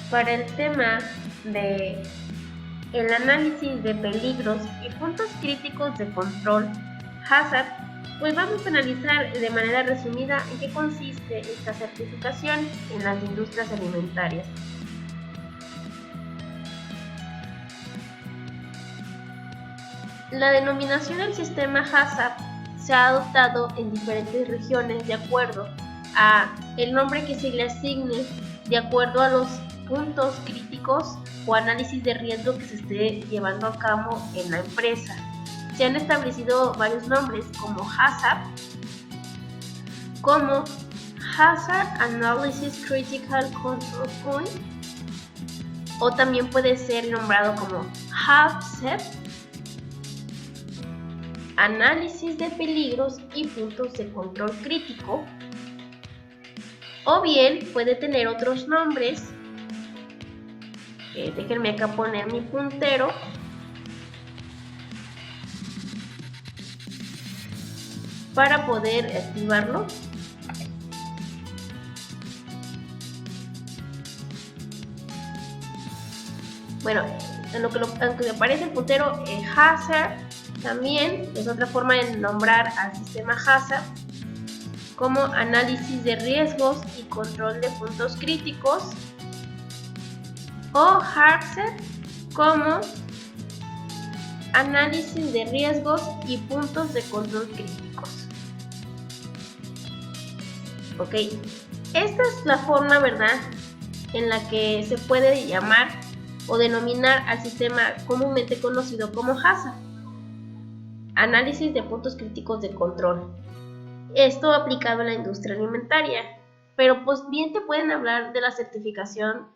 Para el tema de el análisis de peligros y puntos críticos de control, HACCP, pues vamos a analizar de manera resumida en qué consiste esta certificación en las industrias alimentarias. La denominación del sistema HACCP se ha adoptado en diferentes regiones de acuerdo a el nombre que se le asigne de acuerdo a los puntos críticos o análisis de riesgo que se esté llevando a cabo en la empresa. Se han establecido varios nombres como HACCP, como Hazard Analysis Critical Control Point, o también puede ser nombrado como HACCP, Análisis de peligros y puntos de control crítico, o bien puede tener otros nombres. Déjenme acá poner mi puntero. Para poder activarlo. Bueno, aunque aparece el puntero Hazard, también es otra forma de nombrar al sistema HACCP como análisis de riesgos y control de puntos críticos, o HACCP como análisis de riesgos y puntos de control críticos. Ok, esta es la forma, ¿verdad?, en la que se puede llamar o denominar al sistema comúnmente conocido como HACCP, análisis de puntos críticos de control. Esto aplicado en la industria alimentaria, pero pues bien te pueden hablar de la certificación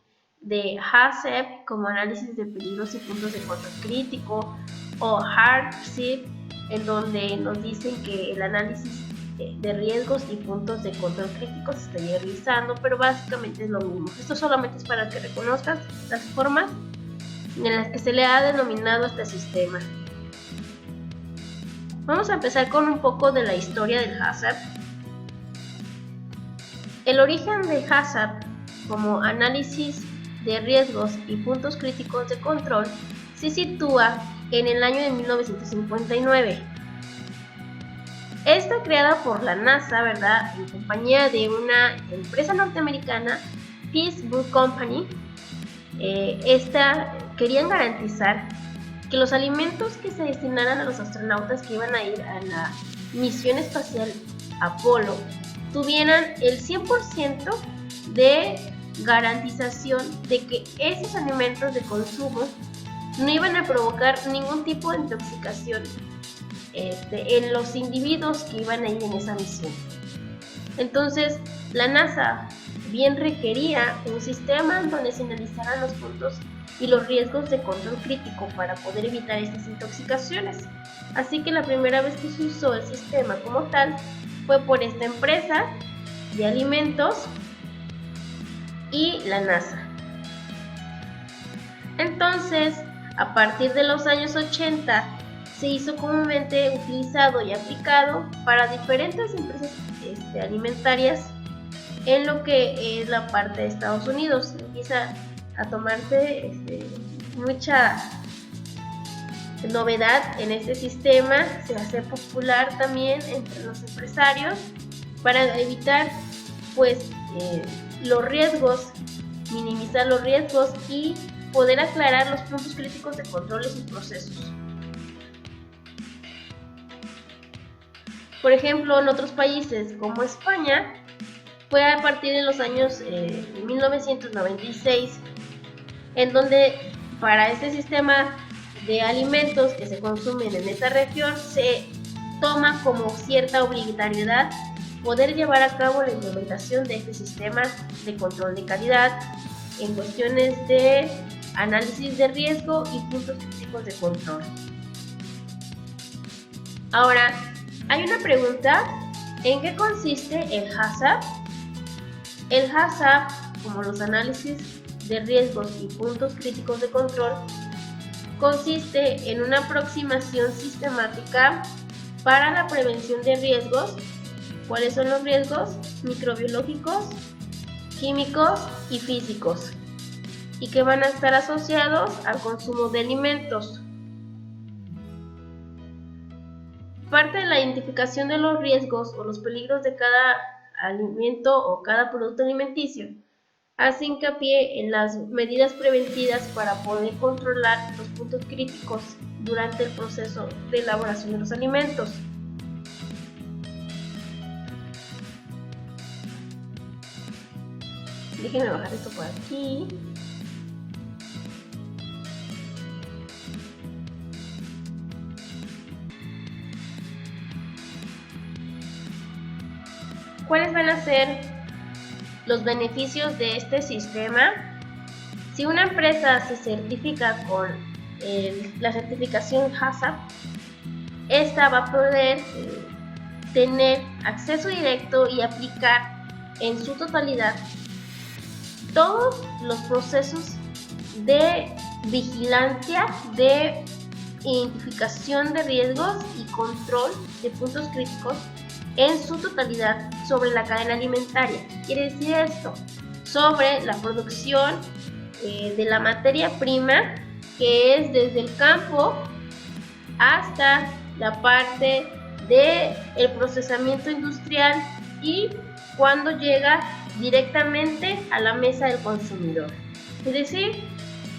de HACCP como análisis de peligros y puntos de control crítico, o HACCP, en donde nos dicen que el análisis de riesgos y puntos de control críticos se estaría realizando, pero básicamente es lo mismo. Esto solamente es para que reconozcas las formas en las que se le ha denominado este sistema. Vamos a empezar con un poco de la historia del HACCP. El origen de HACCP como análisis de riesgos y puntos críticos de control se sitúa en el año de 1959. Esta creada por la NASA, ¿verdad?, en compañía de una empresa norteamericana, Peace Book Company. Querían garantizar que los alimentos que se destinaran a los astronautas que iban a ir a la misión espacial Apolo tuvieran el 100% de garantización de que esos alimentos de consumo no iban a provocar ningún tipo de intoxicación en los individuos que iban a ir en esa misión. Entonces, la NASA bien requería un sistema en donde se analizaran los puntos y los riesgos de control crítico para poder evitar estas intoxicaciones. Así que la primera vez que se usó el sistema como tal fue por esta empresa de alimentos y la NASA. Entonces, a partir de los años 80, se hizo comúnmente utilizado y aplicado para diferentes empresas alimentarias en lo que es la parte de Estados Unidos. Empieza a tomarse mucha novedad en este sistema, se hace popular también entre los empresarios para evitar pues los riesgos, minimizar los riesgos y poder aclarar los puntos críticos de control de sus procesos. Por ejemplo, en otros países como España, fue a partir de los años 1996, en donde para este sistema de alimentos que se consumen en esta región se toma como cierta obligatoriedad poder llevar a cabo la implementación de este sistema de control de calidad en cuestiones de análisis de riesgo y puntos críticos de control. Ahora, hay una pregunta: ¿en qué consiste el HACCP? El HACCP, como los análisis de riesgos y puntos críticos de control, consiste en una aproximación sistemática para la prevención de riesgos. ¿Cuáles son los riesgos? Microbiológicos, químicos y físicos. y que van a estar asociados al consumo de alimentos. Parte de la identificación de los riesgos o los peligros de cada alimento o cada producto alimenticio hace hincapié en las medidas preventivas para poder controlar los puntos críticos durante el proceso de elaboración de los alimentos. Déjenme bajar esto por aquí. ¿Cuáles van a ser los beneficios de este sistema? Si una empresa se certifica con la certificación HACCP, esta va a poder tener acceso directo y aplicar en su totalidad todos los procesos de vigilancia, de identificación de riesgos y control de puntos críticos en su totalidad sobre la cadena alimentaria. Quiere decir esto, sobre la producción de la materia prima, que es desde el campo hasta la parte del procesamiento industrial y cuando llega directamente a la mesa del consumidor. Es decir,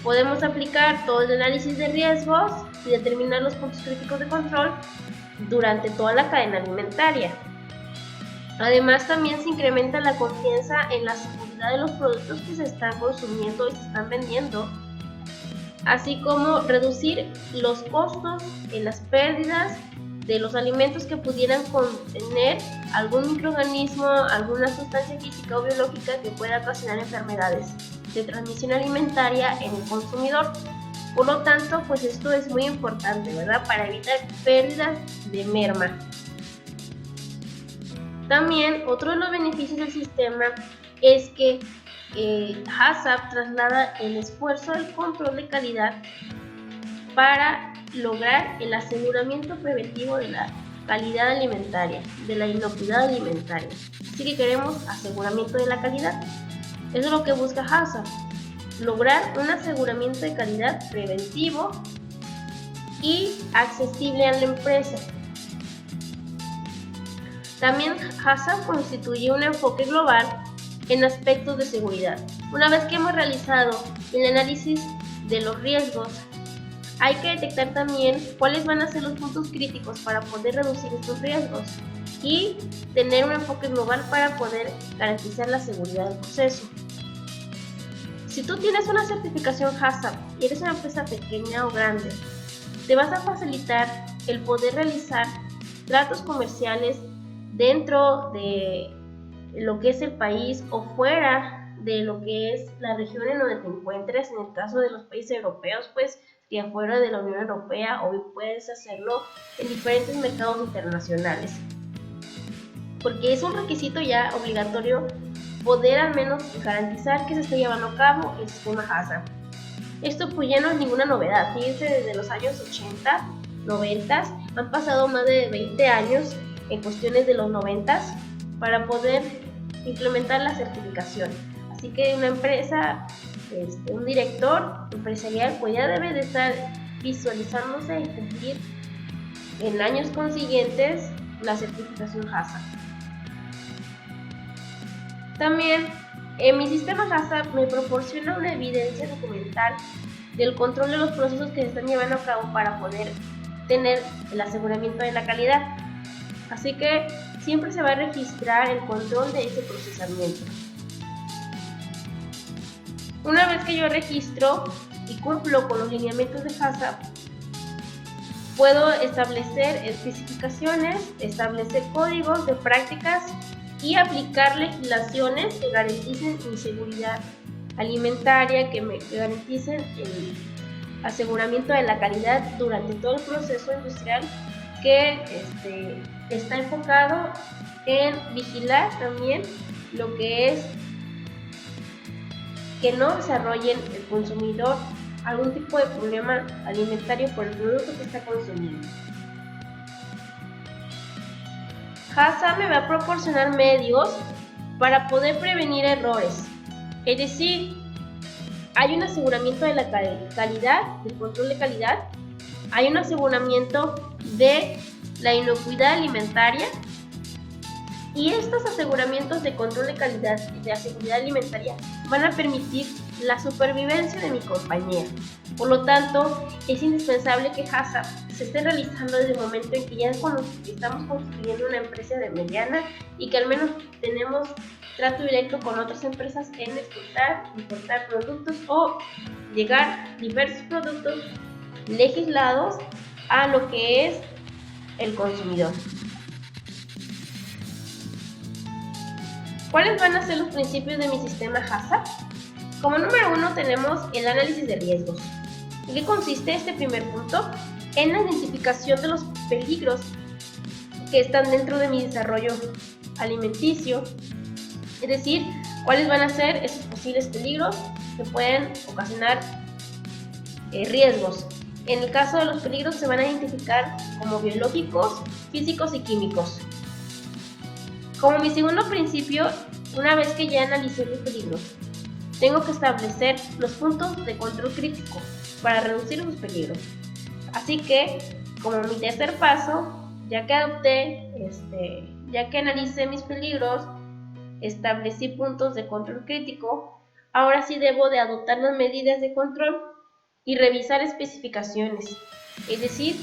podemos aplicar todo el análisis de riesgos y determinar los puntos críticos de control durante toda la cadena alimentaria. Además, también se incrementa la confianza en la seguridad de los productos que se están consumiendo y se están vendiendo, así como reducir los costos en las pérdidas de los alimentos que pudieran contener algún microorganismo, alguna sustancia física o biológica que pueda ocasionar enfermedades de transmisión alimentaria en el consumidor. Por lo tanto, pues esto es muy importante, ¿verdad? Para evitar pérdidas de merma. También otro de los beneficios del sistema es que HACCP traslada el esfuerzo del control de calidad para lograr el aseguramiento preventivo de la calidad alimentaria, de la inocuidad alimentaria. Así que queremos aseguramiento de la calidad. Eso es lo que busca HACCP, lograr un aseguramiento de calidad preventivo y accesible a la empresa. También HACCP constituye un enfoque global en aspectos de seguridad. Una vez que hemos realizado el análisis de los riesgos, hay que detectar también cuáles van a ser los puntos críticos para poder reducir estos riesgos y tener un enfoque global para poder garantizar la seguridad del proceso. Si tú tienes una certificación HACCP y eres una empresa pequeña o grande, te vas a facilitar el poder realizar tratos comerciales dentro de lo que es el país o fuera de lo que es la región en donde te encuentres. En el caso de los países europeos, pues que afuera de la Unión Europea, o puedes hacerlo en diferentes mercados internacionales, porque es un requisito ya obligatorio poder al menos garantizar que se esté llevando a cabo el sistema HACCP. Esto pues ya no es ninguna novedad. Fíjense, desde los años 80, 90, han pasado más de 20 años en cuestiones de los 90 para poder implementar la certificación. Así que una empresa, un director empresarial, pues ya debe de estar visualizándose y cumplir en años consiguientes la certificación HACCP. También mi sistema HACCP me proporciona una evidencia documental del control de los procesos que se están llevando a cabo para poder tener el aseguramiento de la calidad. Así que siempre se va a registrar el control de ese procesamiento. Una vez que yo registro y cumplo con los lineamientos de HACCP, puedo establecer especificaciones, establecer códigos de prácticas y aplicar legislaciones que garanticen mi seguridad alimentaria, que garanticen el aseguramiento de la calidad durante todo el proceso industrial, que está enfocado en vigilar también lo que es que no desarrollen el consumidor algún tipo de problema alimentario por el producto que está consumiendo. HACCP me va a proporcionar medios para poder prevenir errores, es decir, hay un aseguramiento de la calidad, del control de calidad, hay un aseguramiento de la inocuidad alimentaria, y estos aseguramientos de control de calidad y de seguridad alimentaria van a permitir la supervivencia de mi compañía. Por lo tanto, es indispensable que HACCP se esté realizando desde el momento en que ya estamos construyendo una empresa de mediana y que al menos tenemos trato directo con otras empresas en exportar, importar productos o llegar diversos productos legislados a lo que es el consumidor. ¿Cuáles van a ser los principios de mi sistema HACCP? Como número 1 tenemos el análisis de riesgos. ¿En qué consiste este primer punto? En la identificación de los peligros que están dentro de mi desarrollo alimenticio, es decir, cuáles van a ser esos posibles peligros que pueden ocasionar riesgos. En el caso de los peligros se van a identificar como biológicos, físicos y químicos. Como mi segundo principio, una vez que ya analicé los peligros, tengo que establecer los puntos de control crítico para reducir los peligros. Así que, como mi tercer paso, ya que analicé mis peligros, establecí puntos de control crítico, ahora sí debo de adoptar las medidas de control y revisar especificaciones. Es decir,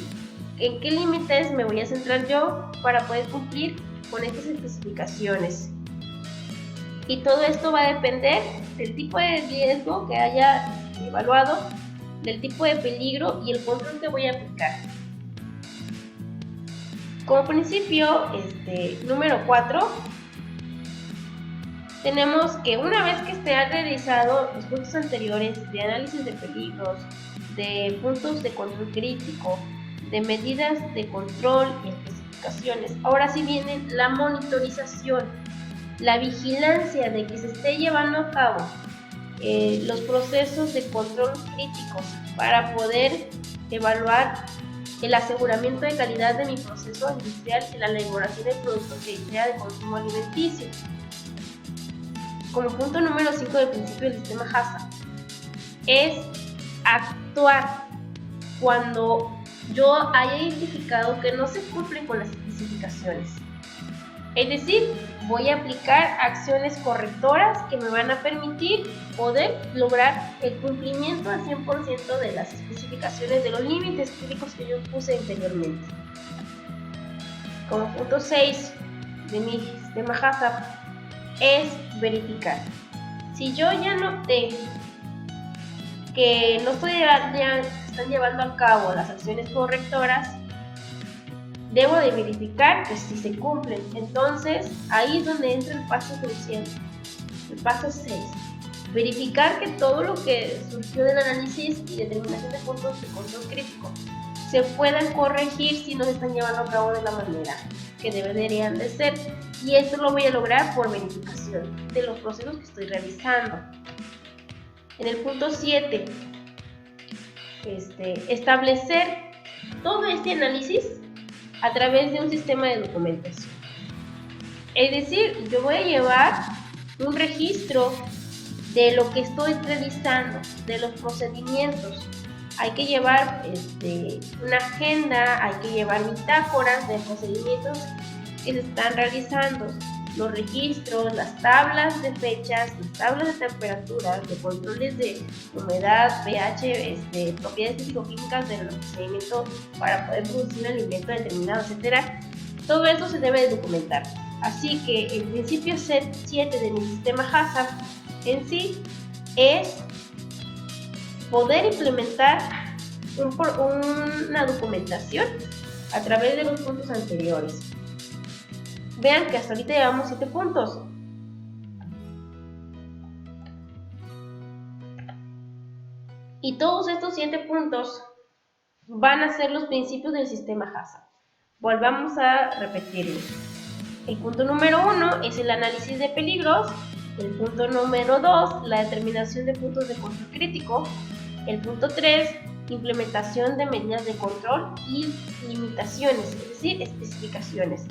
en qué límites me voy a centrar yo para poder cumplir con estas especificaciones. Y todo esto va a depender del tipo de riesgo que haya evaluado, del tipo de peligro y el control que voy a aplicar. Como principio número 4, tenemos que una vez que se han realizado los puntos anteriores de análisis de peligros, de puntos de control crítico, de medidas de control y especificaciones, ahora sí viene la monitorización, la vigilancia de que se esté llevando a cabo los procesos de control críticos para poder evaluar el aseguramiento de calidad de mi proceso industrial en la elaboración de productos que sea de consumo alimenticio. Como punto número 5 del principio del sistema HACCP es actuar cuando yo haya identificado que no se cumplen con las especificaciones. Es decir, voy a aplicar acciones correctoras que me van a permitir poder lograr el cumplimiento al 100% de las especificaciones de los límites críticos que yo puse anteriormente. Como punto 6 de mi sistema HACCP es verificar. Si yo ya noté que no están llevando a cabo las acciones correctoras, debo de verificar que si se cumplen. Entonces, ahí es donde entra el paso crucial, el paso 6. Verificar que todo lo que surgió del análisis y determinación de puntos de control crítico se puedan corregir si no se están llevando a cabo de la manera que deberían de ser. Y esto lo voy a lograr por verificación de los procesos que estoy realizando. En el punto 7, establecer todo este análisis a través de un sistema de documentación. Es decir, yo voy a llevar un registro de lo que estoy realizando, de los procedimientos. Hay que llevar una agenda, hay que llevar bitácoras de procedimientos que se están realizando, los registros, las tablas de fechas, las tablas de temperaturas, de controles de humedad, pH, propiedades físico-químicas del procedimiento para poder producir un alimento determinado, etc. Todo eso se debe de documentar. Así que el principio 7 de mi sistema HACCP en sí es poder implementar una documentación a través de los puntos anteriores. Vean que hasta ahorita llevamos 7 puntos. Y todos estos 7 puntos van a ser los principios del sistema HACCP. Volvamos a repetirlos. El punto número 1 es el análisis de peligros. El punto número 2, la determinación de puntos de control crítico. El punto 3, implementación de medidas de control y limitaciones, es decir, especificaciones.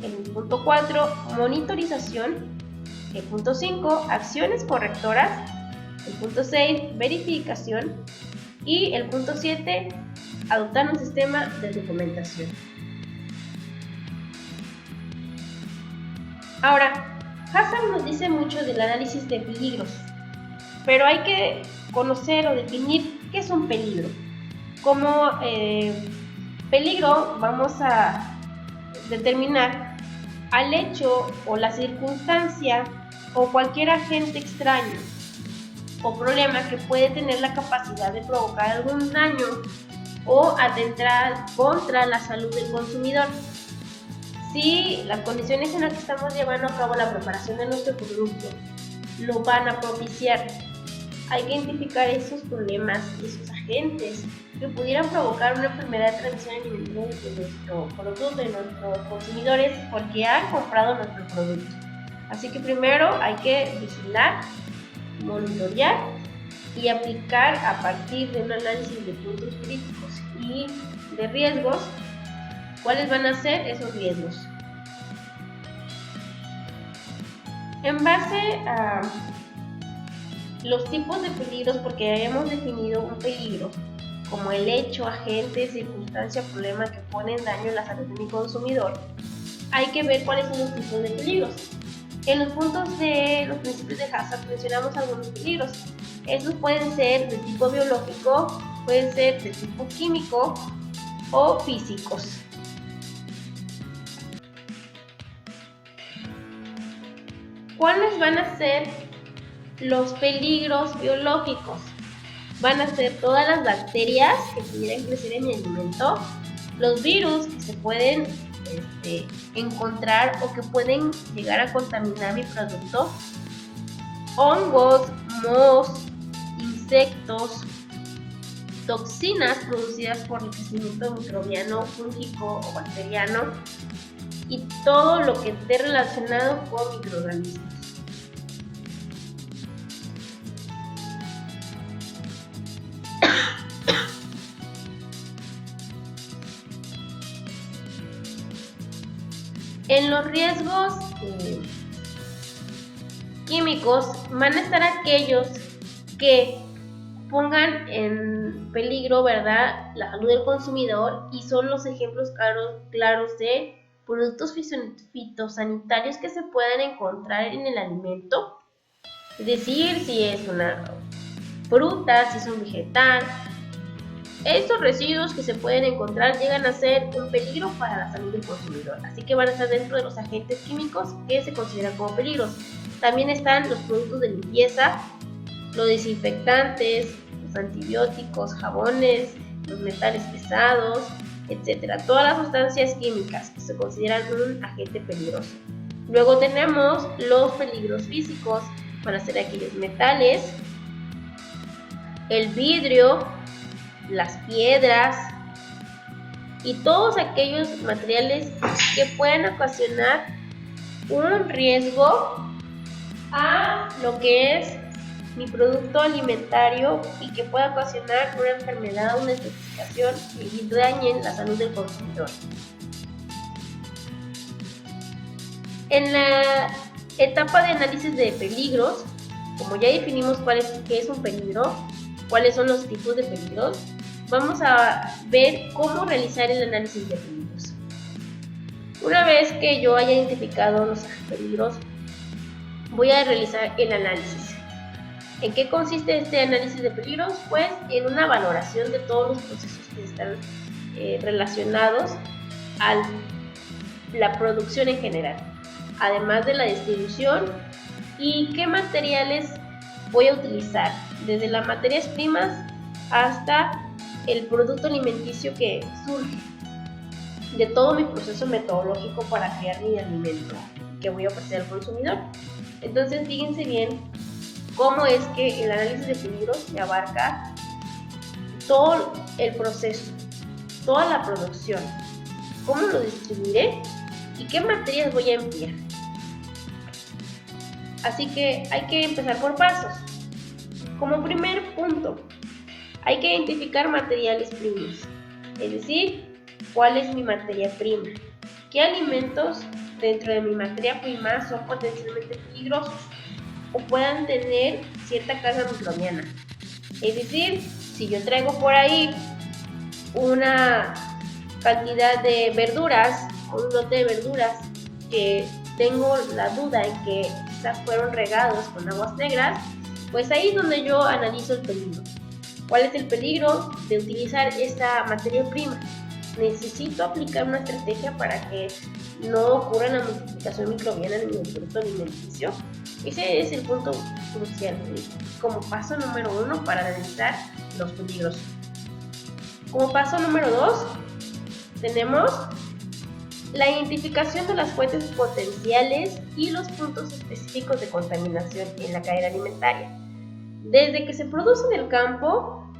El punto 4, monitorización. El punto 5, acciones correctoras. El punto 6, verificación. Y el punto 7, adoptar un sistema de documentación. Ahora, Hazard nos dice mucho del análisis de peligros, pero hay que conocer o definir qué es un peligro. Como peligro vamos a determinar al hecho o la circunstancia o cualquier agente extraño o problema que puede tener la capacidad de provocar algún daño o atentar contra la salud del consumidor. Si las condiciones en las que estamos llevando a cabo la preparación de nuestro producto lo van a propiciar, hay que identificar esos problemas, esos agentes que pudieran provocar una enfermedad de transmisión alimentaria de nuestro producto, de nuestros consumidores, porque han comprado nuestro producto. Así que primero hay que vigilar, monitorear y aplicar a partir de un análisis de puntos críticos y de riesgos, cuáles van a ser esos riesgos. En base a los tipos de peligros, porque hemos definido un peligro como el hecho, agente, circunstancia, problema que pone en daño a la salud de mi consumidor, hay que ver cuáles son los tipos de peligros. En los puntos de los principios de Hazard mencionamos algunos peligros. Estos pueden ser de tipo biológico, pueden ser de tipo químico o físicos. ¿Cuáles van a ser los peligros biológicos? Van a ser todas las bacterias que pudieran crecer en mi alimento, los virus que se pueden encontrar o que pueden llegar a contaminar mi producto, hongos, mohos, insectos, toxinas producidas por el crecimiento microbiano, fúngico o bacteriano, y todo lo que esté relacionado con microorganismos. En los riesgos químicos van a estar aquellos que pongan en peligro, ¿verdad?, la salud del consumidor, y son los ejemplos claros de productos fitosanitarios que se pueden encontrar en el alimento. Es decir, si es una fruta, si es un vegetal. Estos residuos que se pueden encontrar llegan a ser un peligro para la salud del consumidor, así que van a estar dentro de los agentes químicos que se consideran como peligros. También están los productos de limpieza, los desinfectantes, los antibióticos, jabones, los metales pesados, etc. Todas las sustancias químicas que se consideran un agente peligroso. Luego tenemos los peligros físicos, van a ser aquellos metales, el vidrio, las piedras y todos aquellos materiales que pueden ocasionar un riesgo a lo que es mi producto alimentario y que pueda ocasionar una enfermedad, una intoxicación y dañen la salud del consumidor. En la etapa de análisis de peligros, como ya definimos qué es un peligro, cuáles son los tipos de peligros, vamos a ver cómo realizar el análisis de peligros. Una vez que yo haya identificado los peligros, voy a realizar el análisis. ¿En qué consiste este análisis de peligros? Pues en una valoración de todos los procesos que están relacionados a la producción en general, además de la distribución y qué materiales voy a utilizar, desde las materias primas hasta el producto alimenticio que surge de todo mi proceso metodológico para crear mi alimento que voy a ofrecer al consumidor. Entonces, fíjense bien cómo es que el análisis de peligros se abarca todo el proceso, toda la producción, cómo lo distribuiré y qué materias voy a emplear. Así que hay que empezar por pasos. Como primer punto, hay que identificar materiales primos, es decir, cuál es mi materia prima, qué alimentos dentro de mi materia prima son potencialmente peligrosos. o puedan tener cierta carga microbiana. Es decir, si yo traigo por ahí una cantidad de verduras, un lote de verduras que tengo la duda en que quizás fueron regados con aguas negras, pues ahí es donde yo analizo el peligro. ¿Cuál es el peligro de utilizar esta materia prima? Necesito aplicar una estrategia para que no ocurra la multiplicación microbiana en mi producto alimenticio. Ese es el punto crucial, como paso número 1 para analizar los peligros. Como paso número 2, tenemos la identificación de las fuentes potenciales y los puntos específicos de contaminación en la cadena alimentaria. Desde que se produce en el campo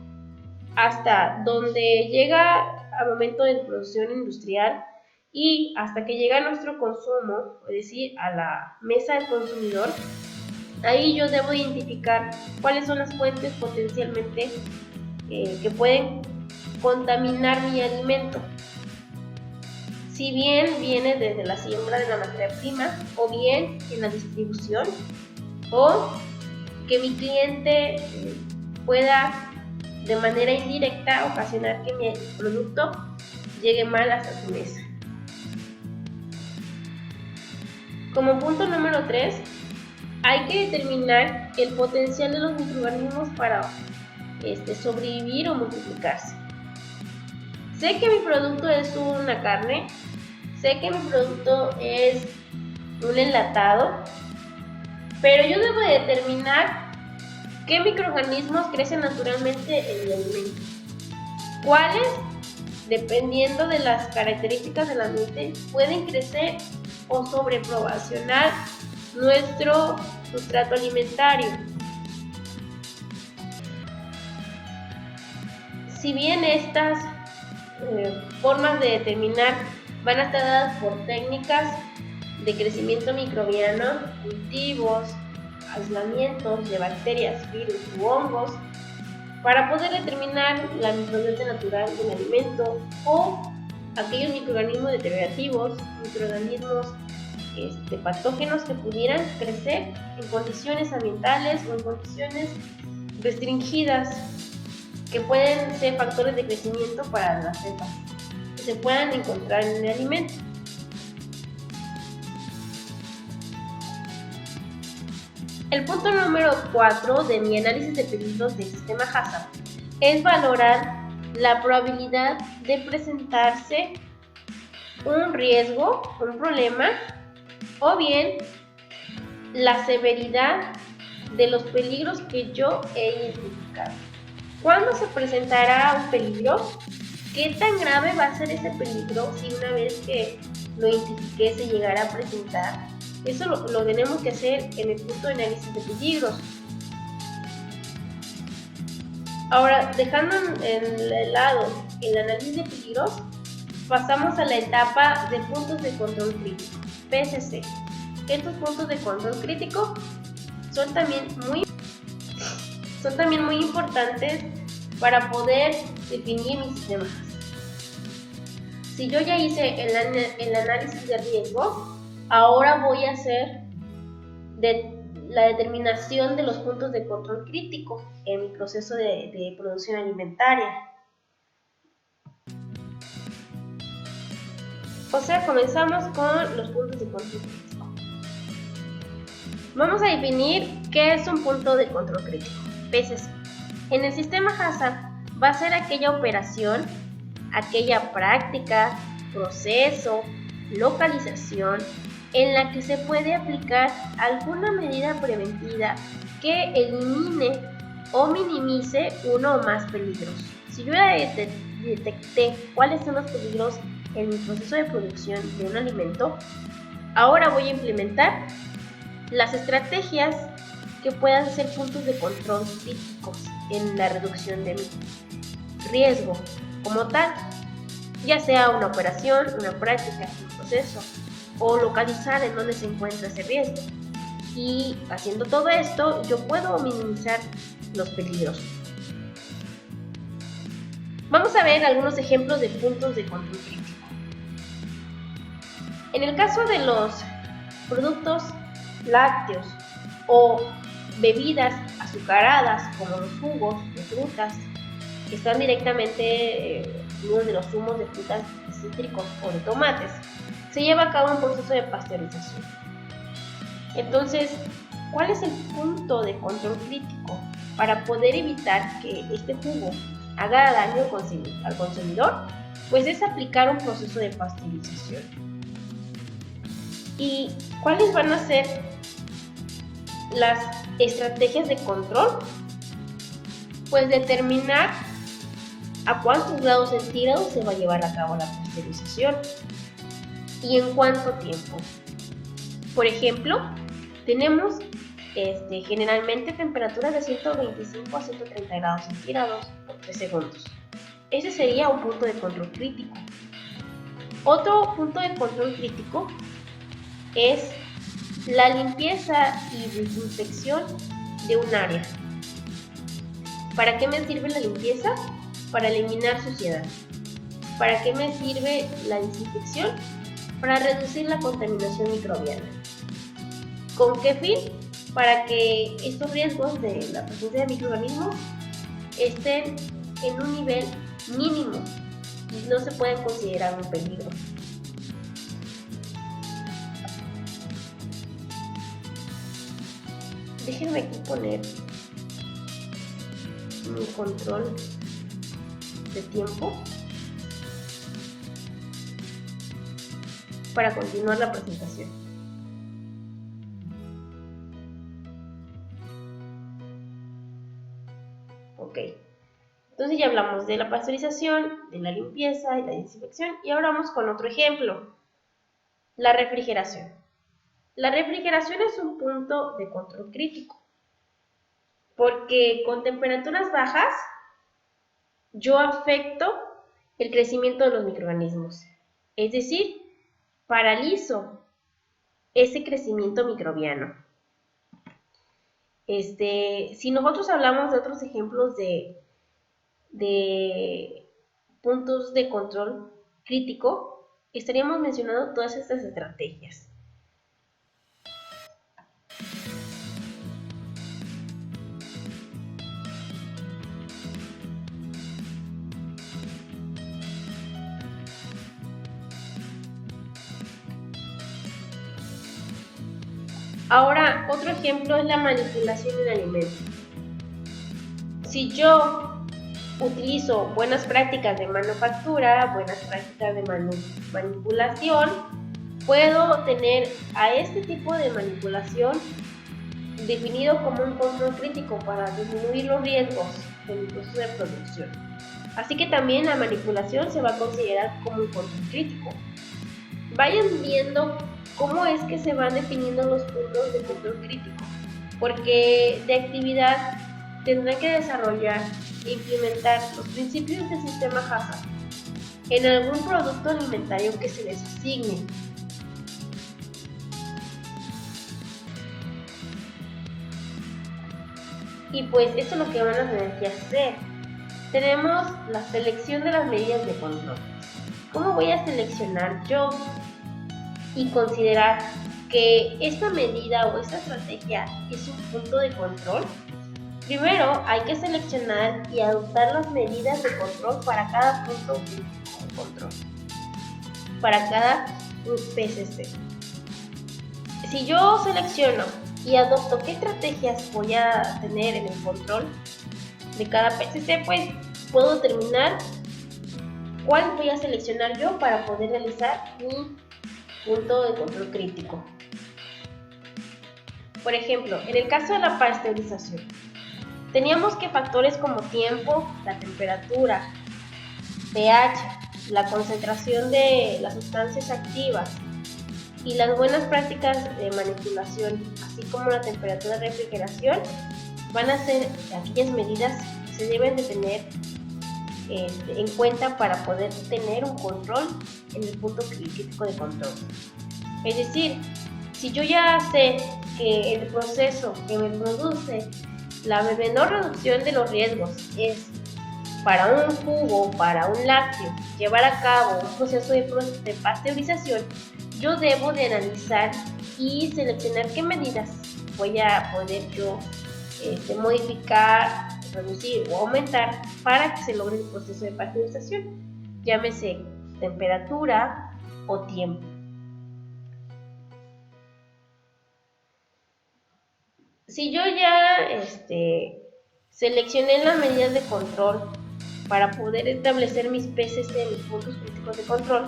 hasta donde llega al momento de producción industrial y hasta que llega a nuestro consumo, es decir, a la mesa del consumidor, ahí yo debo identificar cuáles son las fuentes potencialmente que pueden contaminar mi alimento. Si bien viene desde la siembra de la materia prima, o bien en la distribución, o que mi cliente pueda de manera indirecta ocasionar que mi producto llegue mal hasta su mesa. Como punto número 3, hay que determinar el potencial de los microorganismos para sobrevivir o multiplicarse. Sé que mi producto es una carne, sé que mi producto es un enlatado, pero yo debo determinar qué microorganismos crecen naturalmente en mi alimento. ¿Cuáles? Dependiendo de las características del ambiente, pueden crecer o sobrepoblacionar nuestro sustrato alimentario. Si bien estas formas de determinar van a estar dadas por técnicas de crecimiento microbiano, cultivos, aislamientos de bacterias, virus u hongos, para poder determinar la microbiota natural del alimento o aquellos microorganismos deteriorativos, microorganismos patógenos que pudieran crecer en condiciones ambientales o en condiciones restringidas, que pueden ser factores de crecimiento para las cepas que se puedan encontrar en el alimento. El punto número 4 de mi análisis de peligros del sistema HACCP es valorar la probabilidad de presentarse un riesgo, un problema, o bien la severidad de los peligros que yo he identificado. ¿Cuándo se presentará un peligro? ¿Qué tan grave va a ser ese peligro si una vez que lo identifiqué se llegara a presentar? Eso lo tenemos que hacer en el punto de análisis de peligros. Ahora, dejando en lado el análisis de peligros, pasamos a la etapa de puntos de control crítico, PCC. Estos puntos de control crítico son también muy importantes para poder definir mi sistema. Si yo ya hice el análisis de riesgo, ahora voy a hacer la determinación de los puntos de control crítico en mi proceso de producción alimentaria. O sea, comenzamos con los puntos de control crítico. Vamos a definir qué es un punto de control crítico, PCC. En el sistema HACCP va a ser aquella operación, aquella práctica, proceso, localización en la que se puede aplicar alguna medida preventiva que elimine o minimice uno o más peligros. Si yo ya detecté cuáles son los peligros en mi proceso de producción de un alimento, ahora voy a implementar las estrategias que puedan ser puntos de control críticos en la reducción de mi riesgo como tal, ya sea una operación, una práctica, un proceso, o localizar en dónde se encuentra ese riesgo. Y haciendo todo esto, yo puedo minimizar los peligros. Vamos a ver algunos ejemplos de puntos de control crítico. En el caso de los productos lácteos, o bebidas azucaradas como los jugos de frutas que están directamente unidos de los zumos de frutas cítricos o de tomates, se lleva a cabo un proceso de pasteurización. Entonces, ¿cuál es el punto de control crítico para poder evitar que este jugo haga daño al consumidor? Pues es aplicar un proceso de pasteurización. ¿Y cuáles van a ser las estrategias de control? Pues determinar a cuántos grados centígrados se va a llevar a cabo la pasteurización y en cuánto tiempo. Por ejemplo, tenemos generalmente temperaturas de 125 a 130 grados centígrados por 3 segundos. Ese sería un punto de control crítico. Otro punto de control crítico es la limpieza y desinfección de un área. ¿Para qué me sirve la limpieza? Para eliminar suciedad. ¿Para qué me sirve la desinfección? Para reducir la contaminación microbiana. ¿Con qué fin? Para que estos riesgos de la presencia de microorganismos estén en un nivel mínimo y no se pueden considerar un peligro. Déjenme aquí poner mi control de tiempo para continuar la presentación. Ok, entonces ya hablamos de la pasteurización, de la limpieza y la desinfección y ahora vamos con otro ejemplo, la refrigeración. La refrigeración es un punto de control crítico porque con temperaturas bajas yo afecto el crecimiento de los microorganismos, es decir, paralizo ese crecimiento microbiano. Si nosotros hablamos de otros ejemplos de puntos de control crítico, estaríamos mencionando todas estas estrategias. Ahora, otro ejemplo es la manipulación en alimentos. Si yo utilizo buenas prácticas de manufactura, buenas prácticas de manipulación, puedo tener a este tipo de manipulación definido como un control crítico para disminuir los riesgos del proceso de producción. Así que también la manipulación se va a considerar como un control crítico. Vayan viendo cómo es que se van definiendo los puntos de control crítico, porque de actividad tendrán que desarrollar e implementar los principios del sistema HACCP en algún producto alimentario que se les asigne. Y pues eso es lo que van a tener que hacer. Tenemos la selección de las medidas de control. ¿Cómo voy a seleccionar yo y considerar que esta medida o esta estrategia es un punto de control? Primero hay que seleccionar y adoptar las medidas de control para cada punto de control, para cada PCC. Si yo selecciono y adopto qué estrategias voy a tener en el control de cada PCC, pues puedo determinar cuál voy a seleccionar yo para poder realizar mi punto de control crítico. Por ejemplo, en el caso de la pasteurización, teníamos que factores como tiempo, la temperatura, pH, la concentración de las sustancias activas y las buenas prácticas de manipulación, así como la temperatura de refrigeración, van a ser aquellas medidas que se deben de tener en cuenta para poder tener un control en el punto crítico de control. Es decir, si yo ya sé que el proceso que me produce la menor reducción de los riesgos es para un jugo, para un lácteo, llevar a cabo un proceso de pasteurización, yo debo de analizar y seleccionar qué medidas voy a poder yo modificar, reducir o aumentar para que se logre el proceso de pasteurización, llámese temperatura o tiempo. Si yo ya seleccioné las medidas de control para poder establecer mis PCC, mis puntos críticos de control,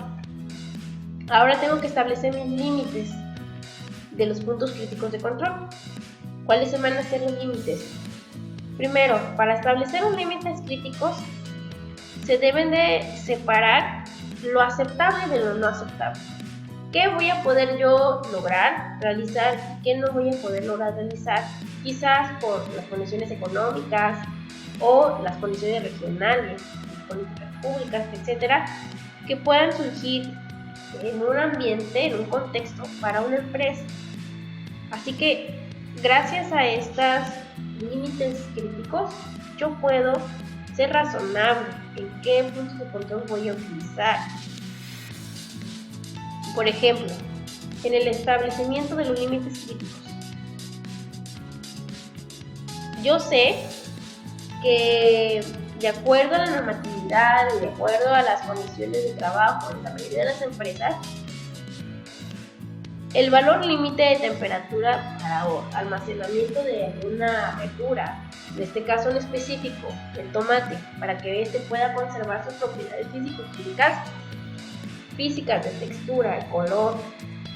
ahora tengo que establecer mis límites de los puntos críticos de control. ¿Cuáles van a ser los límites? Primero, para establecer los límites críticos, se deben de separar lo aceptable de lo no aceptable. ¿Qué voy a poder yo lograr realizar y qué no voy a poder lograr realizar? Quizás por las condiciones económicas o las condiciones regionales, políticas públicas, etcétera, que puedan surgir en un ambiente, en un contexto para una empresa. Así que gracias a estos límites críticos, yo puedo ser razonable en qué puntos de control voy a utilizar. Por ejemplo, en el establecimiento de los límites críticos, yo sé que de acuerdo a la normatividad y de acuerdo a las condiciones de trabajo en la mayoría de las empresas, el valor límite de temperatura para almacenamiento de alguna verdura, en este caso en específico el tomate, para que éste pueda conservar sus propiedades físicas de textura, color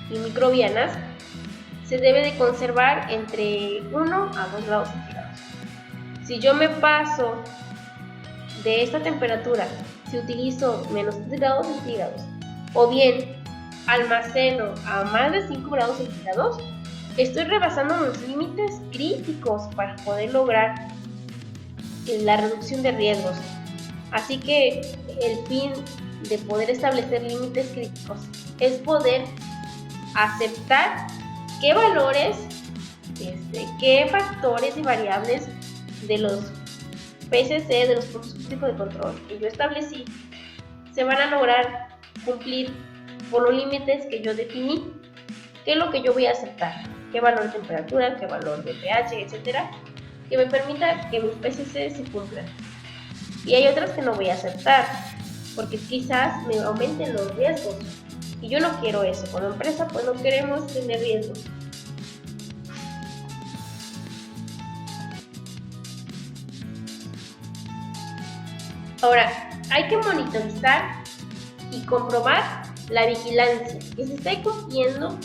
y microbianas, se debe de conservar entre 1 a 2 grados centígrados. Si yo me paso de esta temperatura, si utilizo menos 3 grados centígrados o bien almaceno a más de 5 grados centígrados, estoy rebasando los límites críticos para poder lograr la reducción de riesgos. Así que el fin de poder establecer límites críticos es poder aceptar qué valores, qué factores y variables de los PCC, de los puntos críticos de control que yo establecí, se van a lograr cumplir por los límites que yo definí. ¿Qué es lo que yo voy a aceptar? ¿Qué valor de temperatura? ¿Qué valor de pH? Etcétera, que me permita que mis PCC se cumplan. Y hay otras que no voy a aceptar, porque quizás me aumenten los riesgos. Y yo no quiero eso. Como empresa, pues no queremos tener riesgos. Ahora, hay que monitorizar y comprobar la vigilancia, que se esté cumpliendo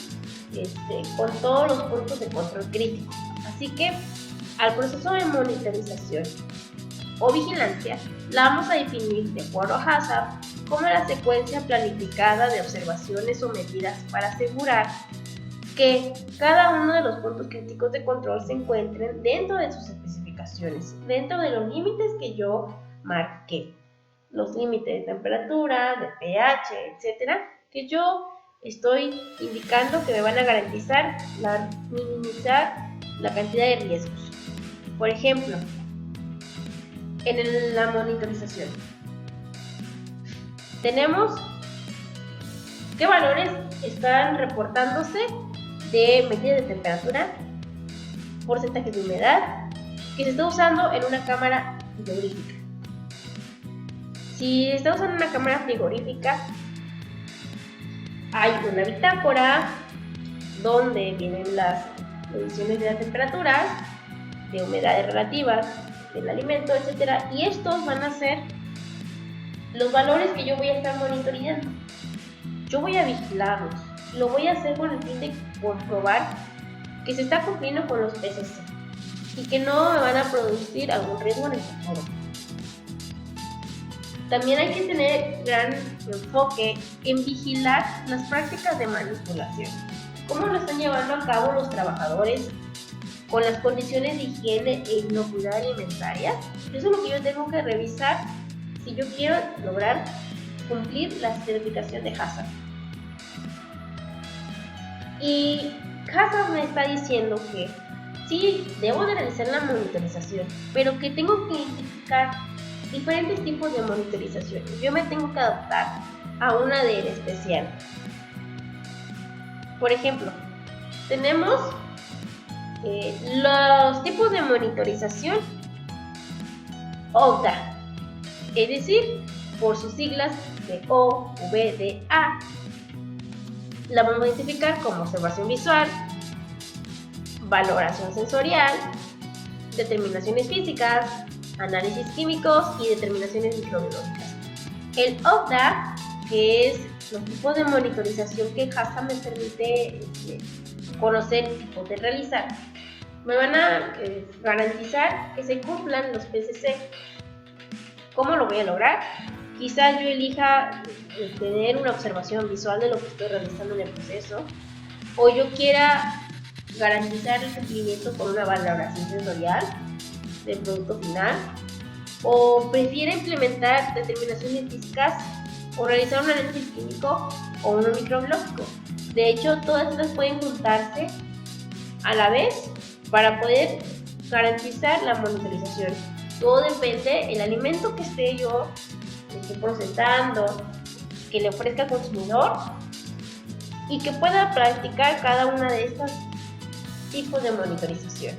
con todos los puntos de control crítico. Así que al proceso de monitorización o vigilancia la vamos a definir de acuerdo a HACCP como la secuencia planificada de observaciones o medidas para asegurar que cada uno de los puntos críticos de control se encuentren dentro de sus especificaciones, dentro de los límites que yo marqué, los límites de temperatura, de pH, etcétera, que yo estoy indicando que me van a garantizar minimizar la cantidad de riesgos. Por ejemplo, en la monitorización tenemos qué valores están reportándose de medida de temperatura, porcentaje de humedad que se está usando en una cámara frigorífica. Si está usando una cámara frigorífica, hay una bitácora donde vienen las mediciones de las temperaturas, de humedades relativas del alimento, etcétera, y estos van a ser los valores que yo voy a estar monitoreando. Yo voy a vigilarlos, lo voy a hacer con el fin de comprobar que se está cumpliendo con los PCC y que no me van a producir algún riesgo en el futuro. También hay que tener gran enfoque en vigilar las prácticas de manipulación. ¿Cómo lo están llevando a cabo los trabajadores con las condiciones de higiene e inocuidad alimentaria? Eso es lo que yo tengo que revisar si yo quiero lograr cumplir la certificación de HACCP. Y HACCP me está diciendo que sí, debo de realizar la monitorización, pero que tengo que identificar diferentes tipos de monitorización. Yo me tengo que adaptar a una de ellas especial. Por ejemplo, tenemos Los tipos de monitorización OVDA, es decir, por sus siglas de OVDA, la vamos a identificar como observación visual, valoración sensorial, determinaciones físicas, análisis químicos y determinaciones microbiológicas. El OVDA, que es los tipos de monitorización que HACCP me permite conocer y poder realizar, me van a garantizar que se cumplan los PCC. ¿Cómo lo voy a lograr? Quizás yo elija tener una observación visual de lo que estoy realizando en el proceso, o yo quiera garantizar el cumplimiento con una valoración sensorial del producto final, o prefiera implementar determinaciones físicas o realizar un análisis químico o uno microbiológico. De hecho, todas estas pueden juntarse a la vez para poder garantizar la monitorización. Todo depende del alimento que esté procesando, que le ofrezca al consumidor y que pueda practicar cada una de estos tipos de monitorización.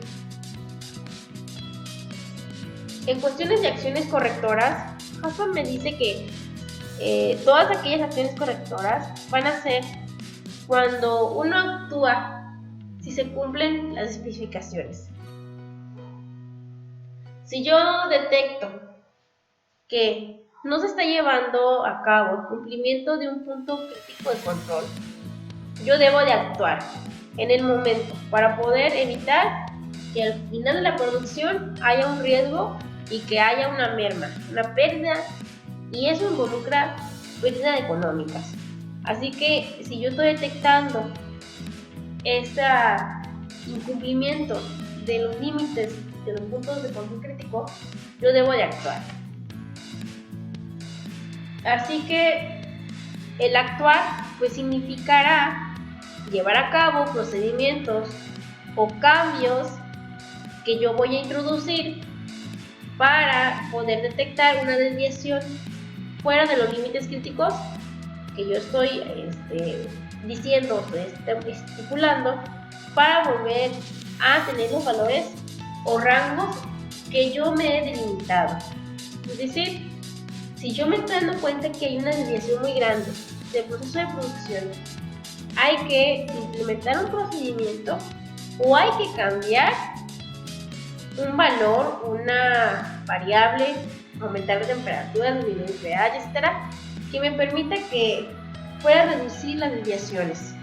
En cuestiones de acciones correctoras, HACCP me dice que todas aquellas acciones correctoras van a ser cuando uno actúa si se cumplen las especificaciones. Si yo detecto que no se está llevando a cabo el cumplimiento de un punto crítico de control, yo debo de actuar en el momento para poder evitar que al final de la producción haya un riesgo y que haya una merma, una pérdida, y eso involucra pérdidas económicas. Así que si yo estoy detectando este incumplimiento de los límites de los puntos de control crítico, yo debo de actuar. Así que el actuar pues significará llevar a cabo procedimientos o cambios que yo voy a introducir para poder detectar una desviación fuera de los límites críticos que yo estoy diciendo, estipulando, para volver a tener los valores o rangos que yo me he delimitado. Es decir, si yo me estoy dando cuenta que hay una desviación muy grande del proceso de producción, hay que implementar un procedimiento o hay que cambiar un valor, una variable, aumentar la temperatura, disminuir el pH, etcétera, que me permita que pueda reducir las desviaciones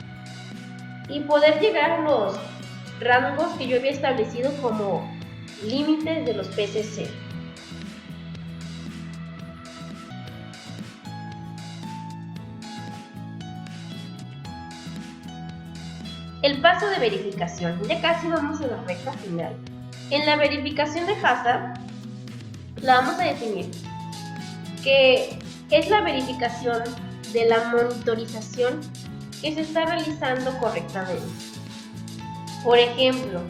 y poder llegar a los rangos que yo había establecido como límites de los PCC. El paso de verificación. Ya casi vamos a la recta final. En la verificación de HACCP la vamos a definir que es la verificación de la monitorización que se está realizando correctamente. Por ejemplo,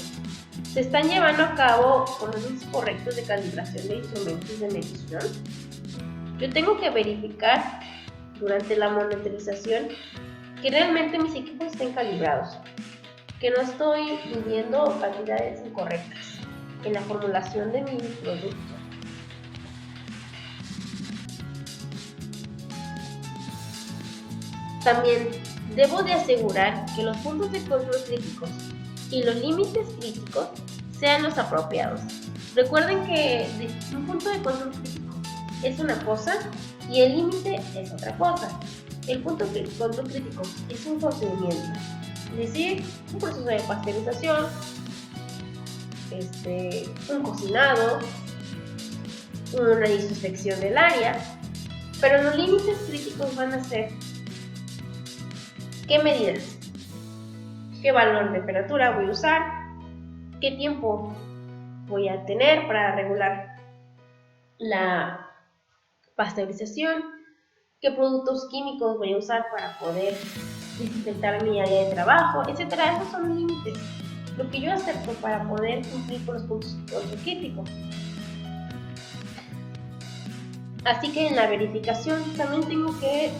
se están llevando a cabo procesos correctos de calibración de instrumentos de medición. Yo tengo que verificar durante la monitorización que realmente mis equipos estén calibrados, que no estoy midiendo cantidades incorrectas en la formulación de mi producto. También debo de asegurar que los puntos de control críticos y los límites críticos sean los apropiados. Recuerden que un punto de control crítico es una cosa y el límite es otra cosa. El punto de control crítico es un procedimiento, es decir, un proceso de pasteurización, un cocinado, una desinfección del área, pero los límites críticos van a ser qué medidas, qué valor de temperatura voy a usar, qué tiempo voy a tener para regular la pasteurización, qué productos químicos voy a usar para poder desinfectar mi área de trabajo, etcétera. Esos son los límites, lo que yo acepto para poder cumplir con los puntos críticos. Así que en la verificación también tengo que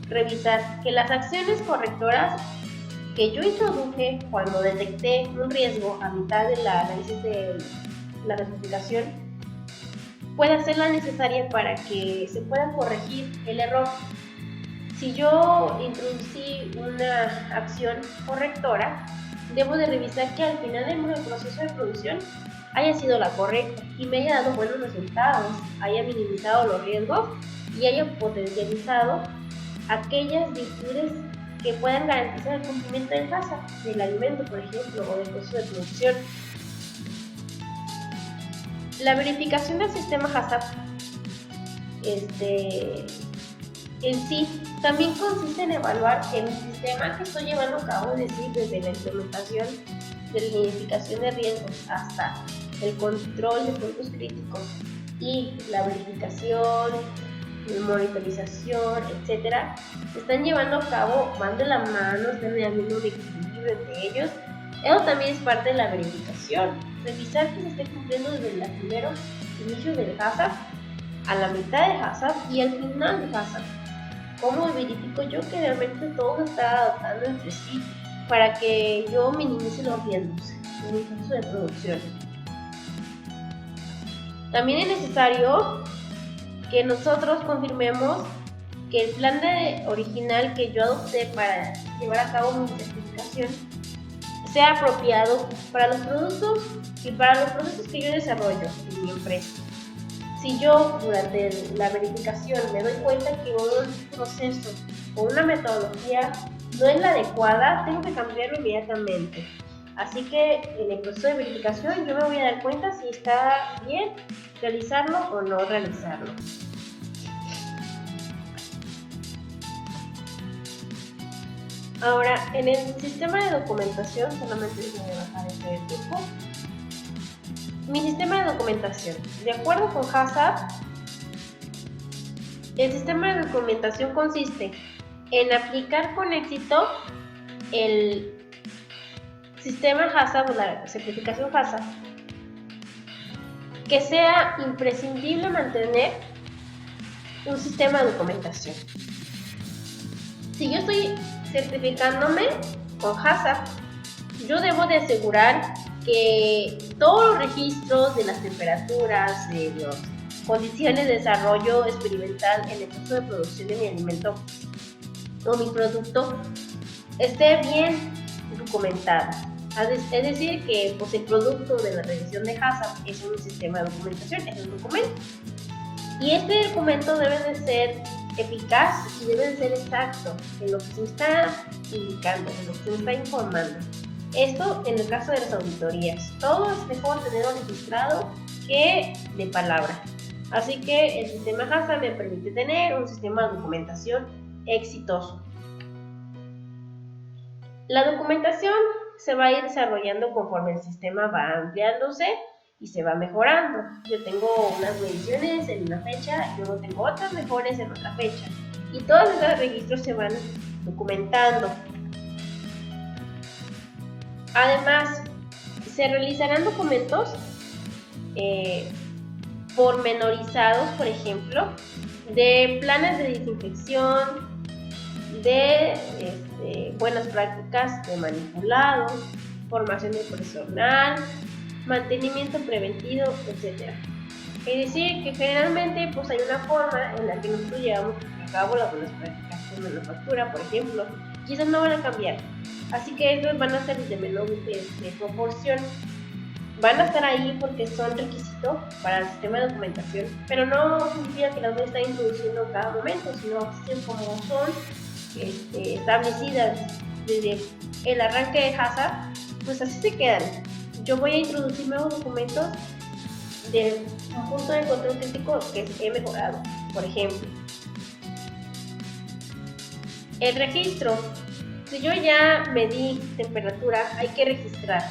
revisar que las acciones correctoras que yo introduje cuando detecté un riesgo a mitad del análisis de la rectificación pueda ser la necesaria para que se pueda corregir el error. Si yo introducí una acción correctora, debo de revisar que al final del proceso de producción haya sido la correcta y me haya dado buenos resultados, haya minimizado los riesgos y haya potencializado aquellas virtudes que puedan garantizar el cumplimiento del HACCP, del alimento, por ejemplo, o del proceso de producción. La verificación del sistema HACCP en sí también consiste en evaluar que el sistema que estoy llevando a cabo, es decir, desde la implementación de la identificación de riesgos hasta el control de puntos críticos y la verificación, monitorización, etcétera, se están llevando a cabo, van de la mano, están habiendo un equilibrio entre ellos. Eso también es parte de la verificación, revisar que se esté cumpliendo desde el primero inicio del HACCP a la mitad del HACCP y al final del HACCP. ¿Cómo verifico yo que realmente todo se está adaptando entre sí para que yo minimice los riesgos en el proceso de producción? También es necesario que nosotros confirmemos que el plan original que yo adopté para llevar a cabo mi certificación sea apropiado para los productos y para los procesos que yo desarrollo en mi empresa. Si yo durante la verificación me doy cuenta que un proceso o una metodología no es la adecuada, tengo que cambiarlo inmediatamente. Así que en el proceso de verificación yo me voy a dar cuenta si está bien realizarlo o no realizarlo. Ahora, en el sistema de documentación, solamente voy a bajar este tiempo. Mi sistema de documentación. De acuerdo con HACCP, el sistema de documentación consiste en aplicar con éxito el sistema HACCP o la certificación HACCP, que sea imprescindible mantener un sistema de documentación. Si yo estoy certificándome con HACCP, yo debo de asegurar que todos los registros de las temperaturas, de las condiciones de desarrollo experimental en el proceso de producción de mi alimento o mi producto esté bien documentado. Es decir, que pues, el producto de la revisión de HACCP es un sistema de documentación, es un documento. Y este documento debe de ser eficaz y debe de ser exacto en lo que se está indicando, en lo que se está informando. Esto en el caso de las auditorías. Todo es mejor tenerlo registrado que de palabra. Así que el sistema HACCP me permite tener un sistema de documentación exitoso. La documentación se va a ir desarrollando conforme el sistema va ampliándose y se va mejorando. Yo tengo unas mediciones en una fecha, yo tengo otras mejores en otra fecha. Y todos esos registros se van documentando. Además, se realizarán documentos pormenorizados, por ejemplo, de planes de desinfección, de buenas prácticas de manipulado, formación del personal, mantenimiento preventivo, etc. Es decir, que generalmente pues, hay una forma en la que nosotros llevamos a cabo las buenas prácticas de manufactura, por ejemplo, y esas no van a cambiar. Así que estos van a ser de menor proporción. Van a estar ahí porque son requisitos para el sistema de documentación, pero no significa que las voy a estar introduciendo en cada momento, sino como son establecidas desde el arranque de HACCP, pues así se quedan. Yo voy a introducir nuevos documentos del punto de control crítico que he mejorado, por ejemplo. El registro. Si yo ya medí temperatura, hay que registrar.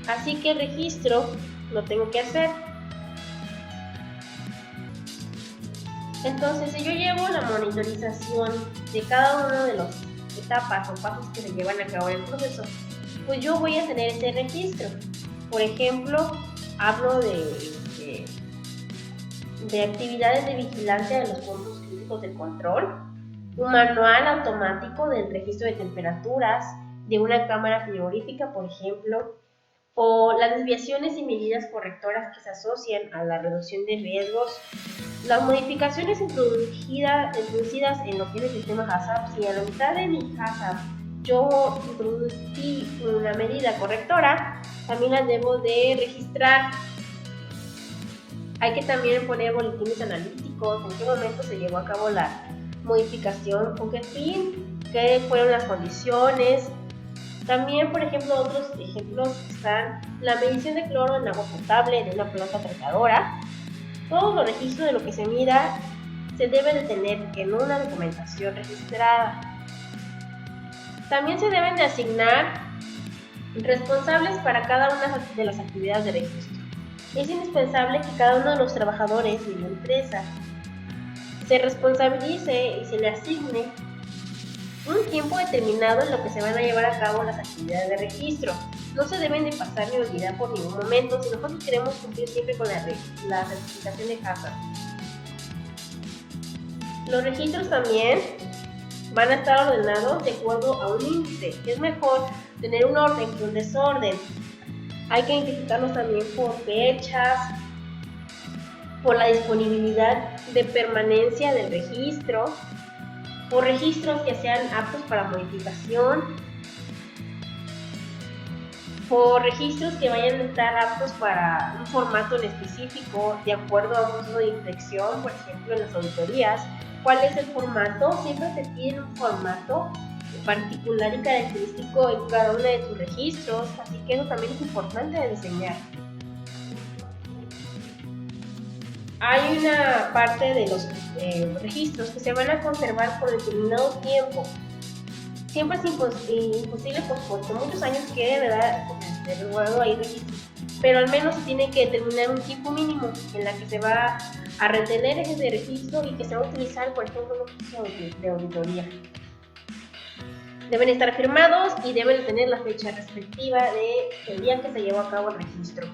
Así que el registro lo tengo que hacer. Entonces, si yo llevo la monitorización de cada una de las etapas o pasos que se llevan a cabo en el proceso, pues yo voy a tener ese registro. Por ejemplo, hablo de actividades de vigilancia de los puntos críticos de control, un manual automático del registro de temperaturas, de una cámara frigorífica, por ejemplo, o las desviaciones y medidas correctoras que se asocian a la reducción de riesgos, las modificaciones introducidas en lo que es el sistema HACCP. Si a la mitad de mi HACCP yo introducí una medida correctora, también las debo de registrar. Hay que también poner boletines analíticos, en qué momento se llevó a cabo la modificación, con qué fin, qué fueron las condiciones. También, por ejemplo, otros ejemplos están la medición de cloro en agua potable de una planta tratadora. Todos los registros de lo que se mida se deben de tener en una documentación registrada. También se deben de asignar responsables para cada una de las actividades de registro. Es indispensable que cada uno de los trabajadores de la empresa se responsabilice y se le asigne un tiempo determinado en lo que se van a llevar a cabo las actividades de registro. No se deben de pasar ni olvidar por ningún momento si nosotros queremos cumplir siempre con la certificación de HACCP. Los registros también van a estar ordenados de acuerdo a un índice. Es mejor tener un orden que un desorden. Hay que identificarlos también por fechas, por la disponibilidad de permanencia del registro, por registros que sean aptos para modificación, por registros que vayan a estar aptos para un formato en específico de acuerdo a un uso de inspección, por ejemplo en las auditorías. ¿Cuál es el formato? Siempre te piden un formato particular y característico en cada uno de tus registros, así que eso también es importante de diseñar. Hay una parte de los registros que se van a conservar por determinado tiempo. Siempre es imposible por muchos años que de nuevo hay registros, pero al menos se tiene que determinar un tiempo mínimo en la que se va a retener ese registro y que se va a utilizar, por ejemplo, en un proceso de auditoría. Deben estar firmados y deben tener la fecha respectiva del día que se llevó a cabo el registro.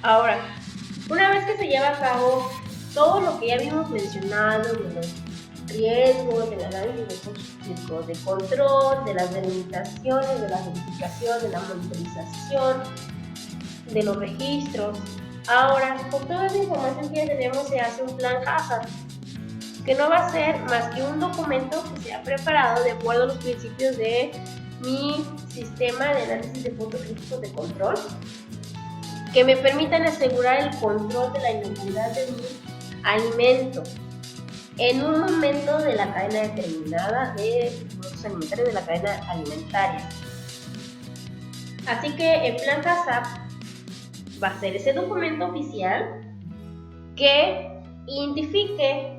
Ahora, una vez que se lleva a cabo todo lo que ya habíamos mencionado, de los riesgos, del análisis de control, de las delimitaciones, de la verificación, de la monitorización, de los registros, ahora con toda esa información que ya tenemos se hace un plan HACCP, que no va a ser más que un documento que sea preparado de acuerdo a los principios de mi sistema de análisis de puntos críticos de control, que me permitan asegurar el control de la inocuidad de mi alimento en un momento de la cadena determinada de productos alimentarios, de la cadena alimentaria. Así que el plan HACCP va a ser ese documento oficial que identifique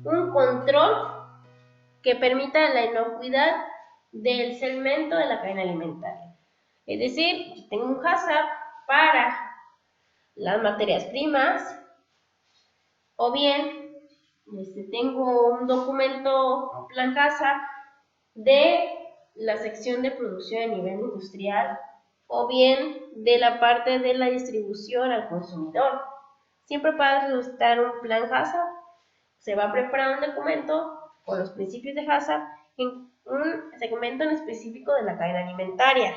un control que permita la inocuidad del segmento de la cadena alimentaria. Es decir, tengo un HACCP para las materias primas, o bien tengo un documento, un plan HACCP de la sección de producción a nivel industrial, o bien de la parte de la distribución al consumidor. Siempre para resultar un plan HACCP se va a preparar un documento con los principios de HACCP en un segmento en específico de la cadena alimentaria.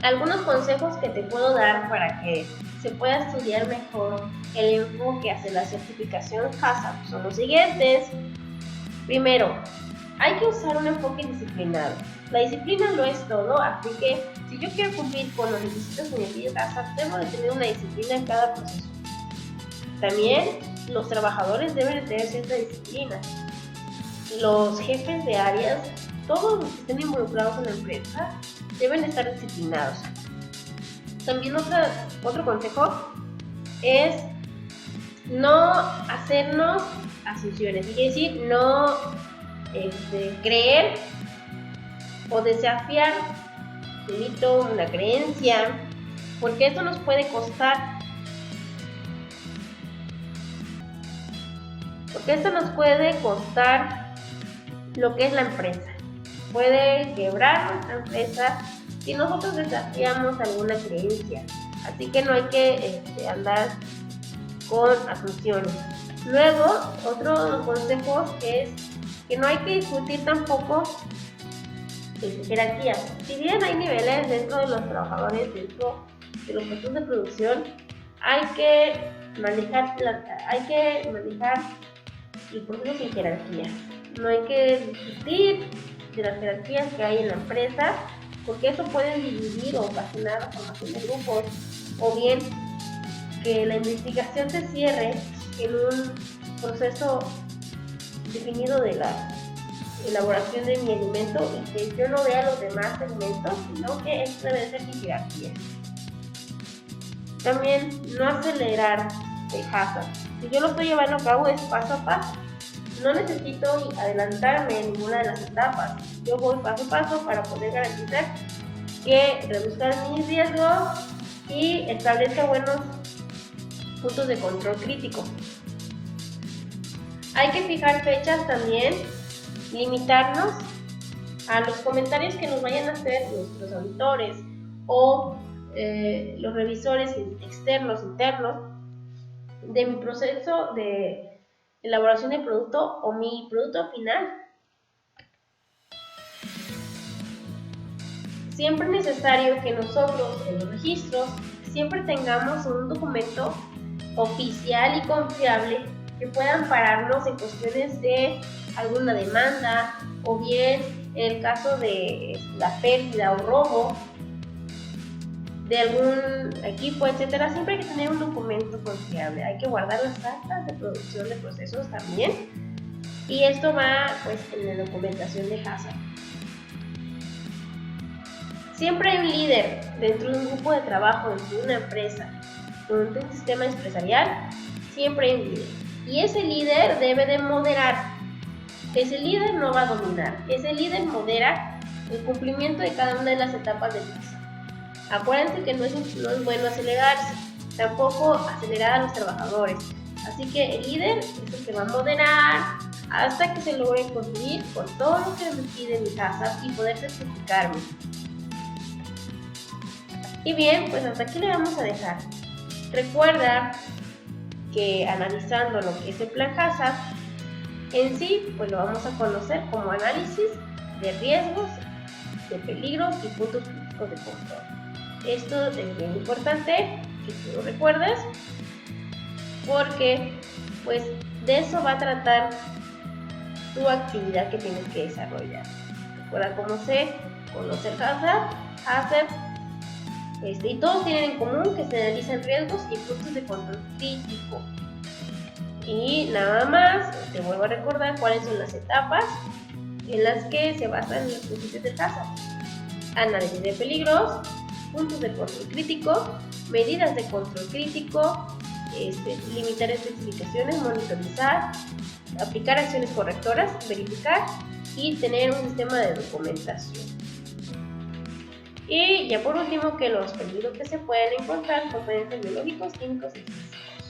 Algunos consejos que te puedo dar para que se pueda estudiar mejor el enfoque hacia la certificación HACCP son los siguientes. Primero, hay que usar un enfoque disciplinado. La disciplina lo es todo, así que si yo quiero cumplir con los requisitos de mi HACCP, debo de tener una disciplina en cada proceso. También los trabajadores deben de tener cierta disciplina. Los jefes de áreas, todos los que estén involucrados en la empresa, deben estar disciplinados. También otro consejo es no hacernos asunciones, es decir, no creer o desafiar un mito, una creencia, porque esto nos puede costar. Porque esto nos puede costar lo que es la empresa. Puede quebrar nuestra empresa si nosotros desafiamos alguna creencia. Así que no hay que andar con asunciones. Luego, otro consejo es que no hay que discutir tampoco jerarquías. Si bien hay niveles dentro de los trabajadores, dentro de los puestos de producción, hay que manejar el proceso sin jerarquías. No hay que discutir de las jerarquías que hay en la empresa, porque eso puede dividir o ocasionar la formación de grupos, o bien que la investigación se cierre en un proceso definido de la elaboración de mi alimento y que yo no vea los demás alimentos, sino que esto debe ser sin jerarquía. También no acelerar el hazard. Si yo lo estoy llevando a cabo es paso a paso. No necesito adelantarme en ninguna de las etapas. Yo voy paso a paso para poder garantizar que reduzcan mis riesgos y establezca buenos puntos de control crítico. Hay que fijar fechas también, limitarnos a los comentarios que nos vayan a hacer nuestros auditores o los revisores externos, internos, de mi proceso de elaboración de producto o mi producto final. Siempre es necesario que nosotros en los registros siempre tengamos un documento oficial y confiable que pueda ampararnos en cuestiones de alguna demanda o bien en el caso de la pérdida o robo de algún equipo, etcétera. Siempre hay que tener un documento confiable. Hay que guardar las actas de producción de procesos también, y esto va pues en la documentación de hazard. Siempre hay un líder dentro de un grupo de trabajo, dentro de una empresa, dentro de un sistema empresarial. Siempre hay un líder, y ese líder debe de moderar. Ese líder no va a dominar, ese líder modera el cumplimiento de cada una de las etapas del proceso. Acuérdense que no es bueno acelerarse, tampoco acelerar a los trabajadores. Así que el líder es el que va a moderar hasta que se logre cumplir con todo lo que me pide mi casa y poder certificarme. Y bien, pues hasta aquí le vamos a dejar. Recuerda que analizando lo que es el plan HACCP, en sí, pues lo vamos a conocer como análisis de riesgos, de peligros y puntos críticos de control. Esto es bien importante que tú lo recuerdes, porque pues de eso va a tratar tu actividad que tienes que desarrollar. Recuerda conocer HACCP, y todos tienen en común que se analizan riesgos y puntos de control crítico. Y nada más, te vuelvo a recordar cuáles son las etapas en las que se basan los principios del HACCP: análisis de peligros, puntos de control crítico, medidas de control crítico, limitar especificaciones, monitorizar, aplicar acciones correctoras, verificar y tener un sistema de documentación. Y ya por último, que los peligros que se pueden encontrar pueden ser biológicos, químicos y físicos.